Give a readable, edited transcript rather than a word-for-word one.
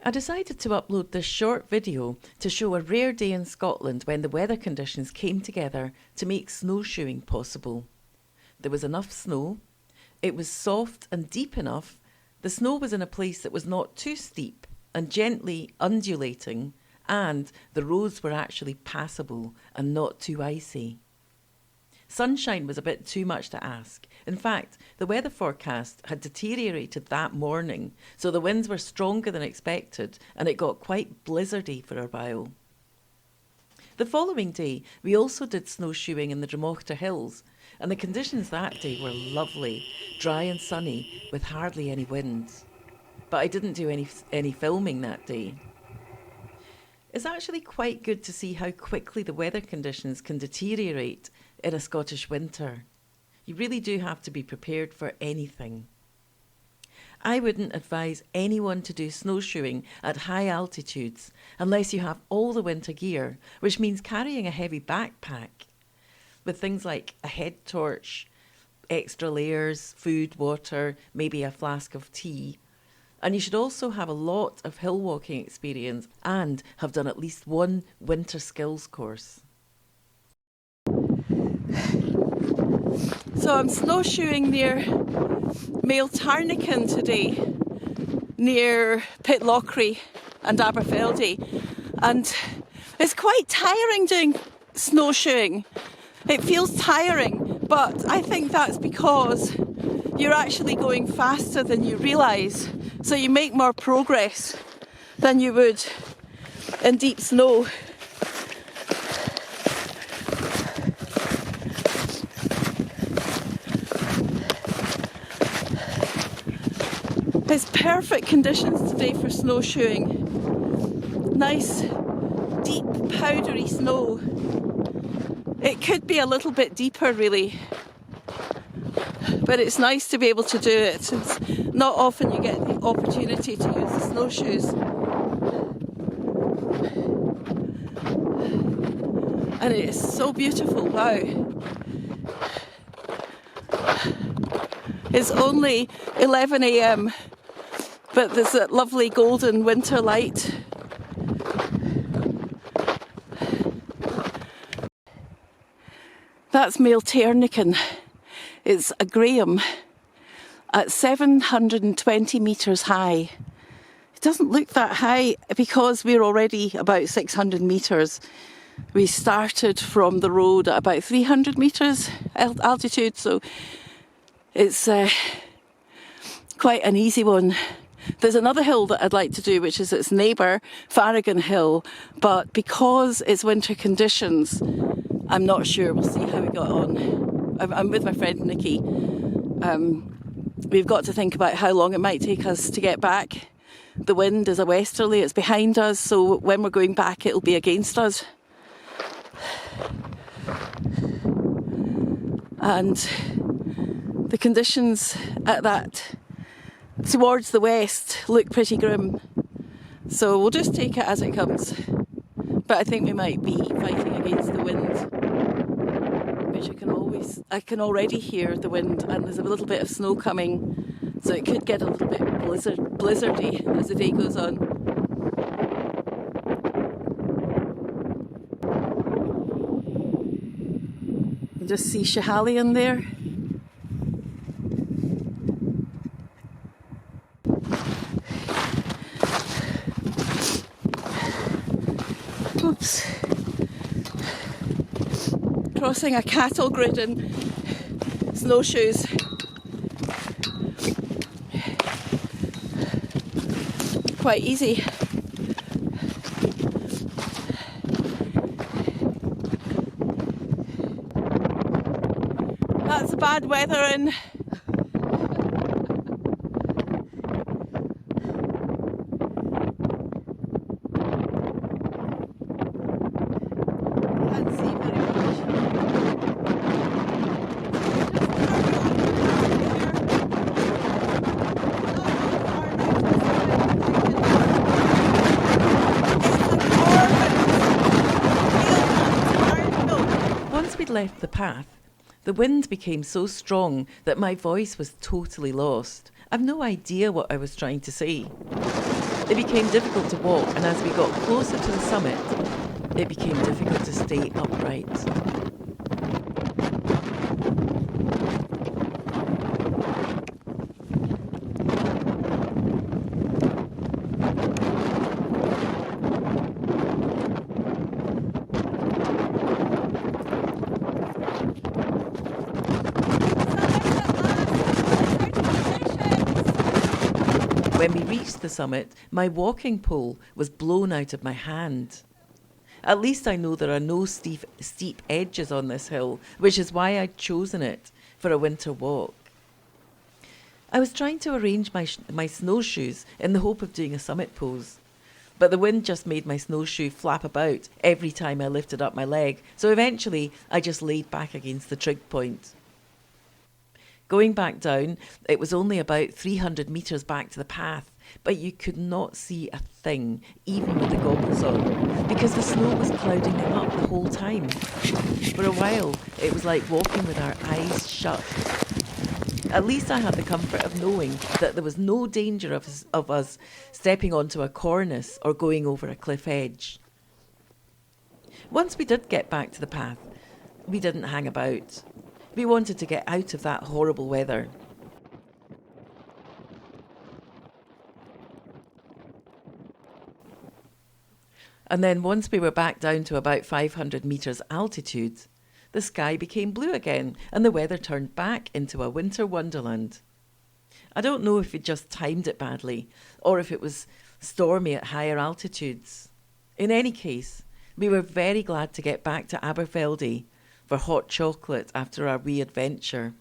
I decided to upload this short video to show a rare day in Scotland when the weather conditions came together to make snowshoeing possible. There was enough snow, it was soft and deep enough, the snow was in a place that was not too steep and gently undulating, and the roads were actually passable and not too icy. Sunshine was a bit too much to ask. In fact, the weather forecast had deteriorated that morning, so the winds were stronger than expected and it got quite blizzardy for a while. The following day, we also did snowshoeing in the Tairneachan Hills, and the conditions that day were lovely, dry and sunny with hardly any winds. But I didn't do any filming that day. It's actually quite good to see how quickly the weather conditions can deteriorate in a Scottish winter. You really do have to be prepared for anything. I wouldn't advise anyone to do snowshoeing at high altitudes unless you have all the winter gear, which means carrying a heavy backpack with things like a head torch, extra layers, food, water, maybe a flask of tea. And you should also have a lot of hill walking experience and have done at least one winter skills course. So I'm snowshoeing near Meall Tairneachan today, near Pitlochry and Aberfeldy, and it's quite tiring doing snowshoeing. It feels tiring, but I think that's because you're actually going faster than you realise, so you make more progress than you would in deep snow. It's perfect conditions today for snowshoeing. Nice, deep, powdery snow. It could be a little bit deeper really, but it's nice to be able to do it. It's not often you get the opportunity to use the snowshoes. And it is so beautiful, wow. It's only 11 AM, but there's that lovely golden winter light. That's Meall Tairneachan. It's a Graham at 720 metres high. It doesn't look that high because we're already about 600 metres. We started from the road at about 300 metres altitude, so it's quite an easy one. There's another hill that I'd like to do, which is its neighbour, Farragon Hill, but because it's winter conditions, I'm not sure. We'll see how we got on. I'm with my friend Nicky. We've got to think about how long it might take us to get back. The wind is a westerly, it's behind us, so when we're going back it'll be against us. And the conditions at that towards the west look pretty grim, so we'll just take it as it comes. But I think we might be fighting against the wind, which I can already hear the wind, and there's a little bit of snow coming, so it could get a little bit blizzardy as the day goes on. You can just see Schiehallion there. Oops. Crossing a cattle grid in snowshoes. Quite easy. That's the bad weather in left the path, the wind became so strong that my voice was totally lost. I've no idea what I was trying to say. It became difficult to walk, and as we got closer to the summit, it became difficult to stay upright. When we reached the summit, my walking pole was blown out of my hand. At least I know there are no steep edges on this hill, which is why I'd chosen it for a winter walk. I was trying to arrange my snowshoes in the hope of doing a summit pose, but the wind just made my snowshoe flap about every time I lifted up my leg, so eventually I just laid back against the trig point. Going back down, it was only about 300 metres back to the path, but you could not see a thing, even with the goggles on, because the snow was clouding them up the whole time. For a while, it was like walking with our eyes shut. At least I had the comfort of knowing that there was no danger of us stepping onto a cornice or going over a cliff edge. Once we did get back to the path, we didn't hang about. We wanted to get out of that horrible weather. And then once we were back down to about 500 metres altitude, the sky became blue again and the weather turned back into a winter wonderland. I don't know if we just timed it badly or if it was stormy at higher altitudes. In any case, we were very glad to get back to Aberfeldy for hot chocolate after our wee adventure.